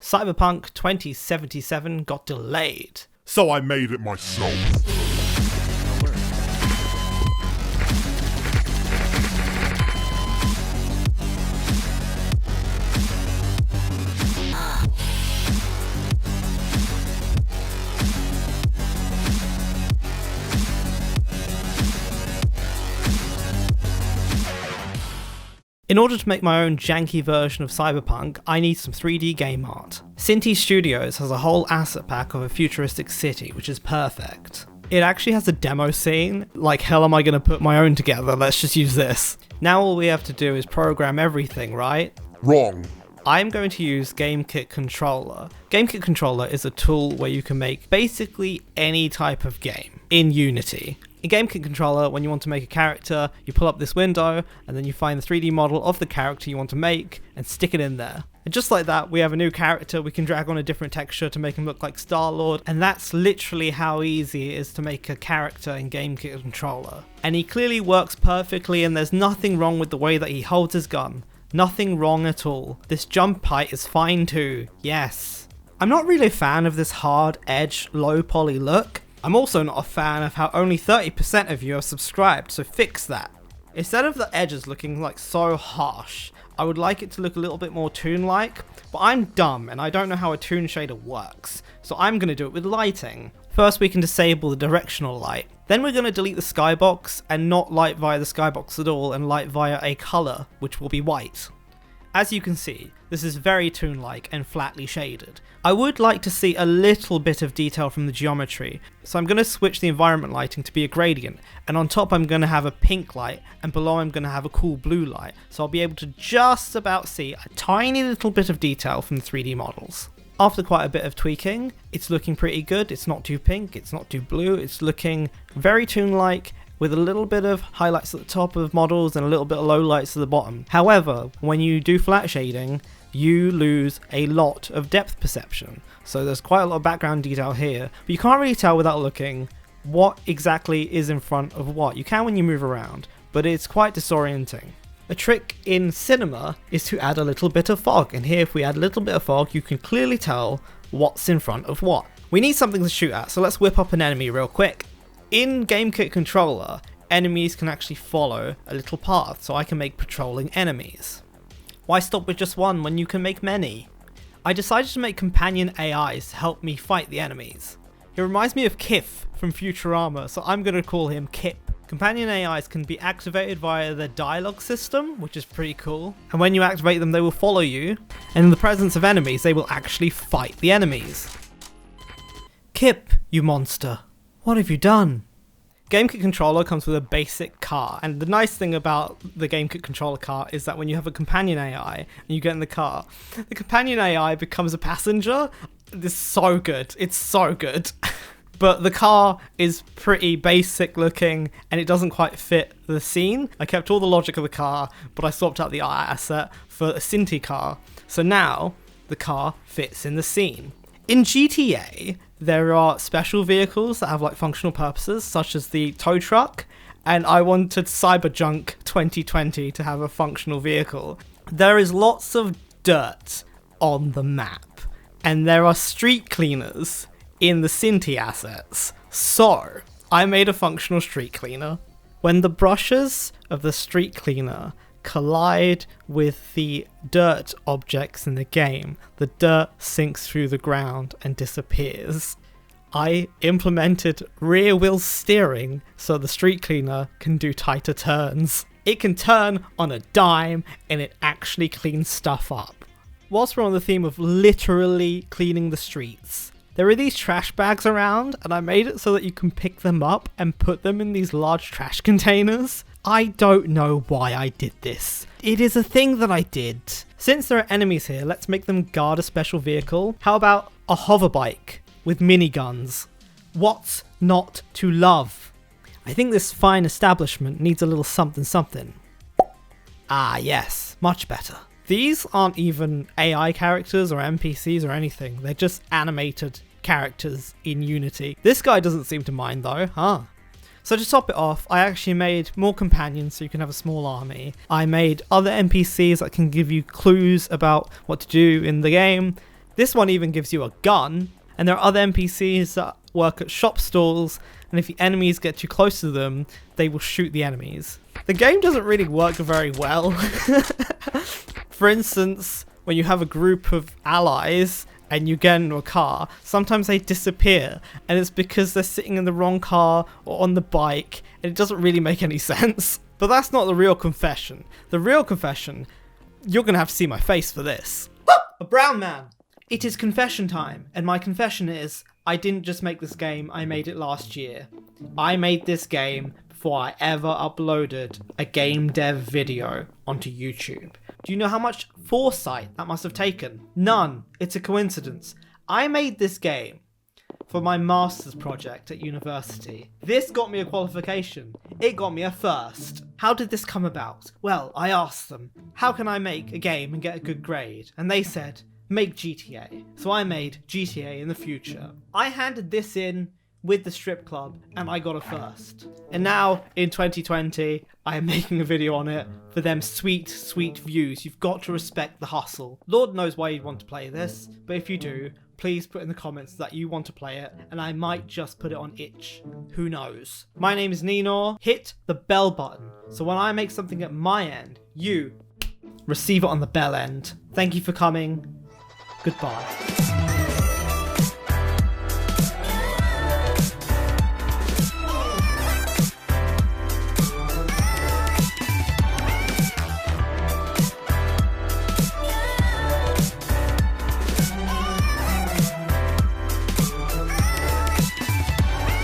Cyberpunk 2077 got delayed. So I made it myself. In order to make my own janky version of Cyberpunk, I need some 3D game art. Cinti Studios has a whole asset pack of a futuristic city, which is perfect. It actually has a demo scene. Like, hell am I going to put my own together? Let's just use this. Now all we have to do is program everything, right? Wrong. I'm going to use GameKit Controller. GameKit Controller is a tool where you can make basically any type of game in Unity. In GameKit Controller, when you want to make a character, you pull up this window and then you find the 3D model of the character you want to make and stick it in there. And just like that, we have a new character. We can drag on a different texture to make him look like Star-Lord, and that's literally how easy it is to make a character in GameKit Controller. And he clearly works perfectly, and there's nothing wrong with the way that he holds his gun. Nothing wrong at all. This jump height is fine too, yes. I'm not really a fan of this hard edge, low poly look. I'm also not a fan of how only 30% of you are subscribed, so fix that. Instead of the edges looking like so harsh, I would like it to look a little bit more toon-like, but I'm dumb and I don't know how a toon shader works, so I'm going to do it with lighting. First we can disable the directional light, then we're going to delete the skybox and not light via the skybox at all and light via a colour, which will be white. As you can see, this is very toon-like and flatly shaded. I would like to see a little bit of detail from the geometry, so I'm going to switch the environment lighting to be a gradient, and on top I'm going to have a pink light, and below I'm going to have a cool blue light, so I'll be able to just about see a tiny little bit of detail from the 3D models. After quite a bit of tweaking, it's looking pretty good. It's not too pink, it's not too blue, it's looking very toon-like, with a little bit of highlights at the top of models and a little bit of lowlights at the bottom. However, when you do flat shading, you lose a lot of depth perception. So there's quite a lot of background detail here, but you can't really tell without looking what exactly is in front of what. You can when you move around, but it's quite disorienting. A trick in cinema is to add a little bit of fog, and here if we add a little bit of fog, you can clearly tell what's in front of what. We need something to shoot at, so let's whip up an enemy real quick. In GameKit Controller, enemies can actually follow a little path, so I can make patrolling enemies. Why stop with just one when you can make many? I decided to make companion AIs to help me fight the enemies. He reminds me of Kif from Futurama, so I'm going to call him Kip. Companion AIs can be activated via the dialogue system, which is pretty cool. And when you activate them, they will follow you, and in the presence of enemies, they will actually fight the enemies. Kip, you monster. What have you done? GameKit Controller comes with a basic car, and the nice thing about the GameKit Controller car is that when you have a companion AI and you get in the car, the companion AI becomes a passenger. This is so good. It's so good. But the car is pretty basic looking and it doesn't quite fit the scene. I kept all the logic of the car, but I swapped out the asset for a Cinti car. So now the car fits in the scene. In GTA, there are special vehicles that have like functional purposes, such as the tow truck, and I wanted Cyberjunk 2020 to have a functional vehicle. There is lots of dirt on the map, and there are street cleaners in the Cinti assets, so I made a functional street cleaner. When the brushes of the street cleaner collide with the dirt objects in the game, the dirt sinks through the ground and disappears. I implemented rear wheel steering so the street cleaner can do tighter turns. It can turn on a dime and it actually cleans stuff up. Whilst we're on the theme of literally cleaning the streets, there are these trash bags around, and I made it so that you can pick them up and put them in these large trash containers. I don't know why I did this. It is a thing that I did. Since there are enemies here, let's make them guard a special vehicle. How about a hoverbike with miniguns? What's not to love? I think this fine establishment needs a little something something. Ah yes, much better. These aren't even AI characters or NPCs or anything. They're just animated characters in Unity. This guy doesn't seem to mind though, huh? So to top it off, I actually made more companions so you can have a small army. I made other NPCs that can give you clues about what to do in the game. This one even gives you a gun, and there are other NPCs that work at shop stalls, and if the enemies get too close to them, they will shoot the enemies. The game doesn't really work very well. For instance, when you have a group of allies and you get into a car, sometimes they disappear, and it's because they're sitting in the wrong car or on the bike, and it doesn't really make any sense. But that's not the real confession. The real confession, you're gonna have to see my face for this. A brown man! It is confession time, and my confession is, I didn't just make this game, I made it last year. I made this game before I ever uploaded a game dev video onto YouTube. Do you know how much foresight that must have taken? None. It's a coincidence. I made this game for my master's project at university. This got me a qualification. It got me a first. How did this come about? Well, I asked them, how can I make a game and get a good grade? And they said, make GTA. So I made GTA in the future. I handed this in with the strip club and I got a first. And now in 2020, I am making a video on it for them sweet, sweet views. You've got to respect the hustle. Lord knows why you'd want to play this, but if you do, please put in the comments that you want to play it, and I might just put it on itch. Who knows? My name is Ninor. Hit the bell button, so when I make something at my end, you receive it on the bell end. Thank you for coming. Goodbye.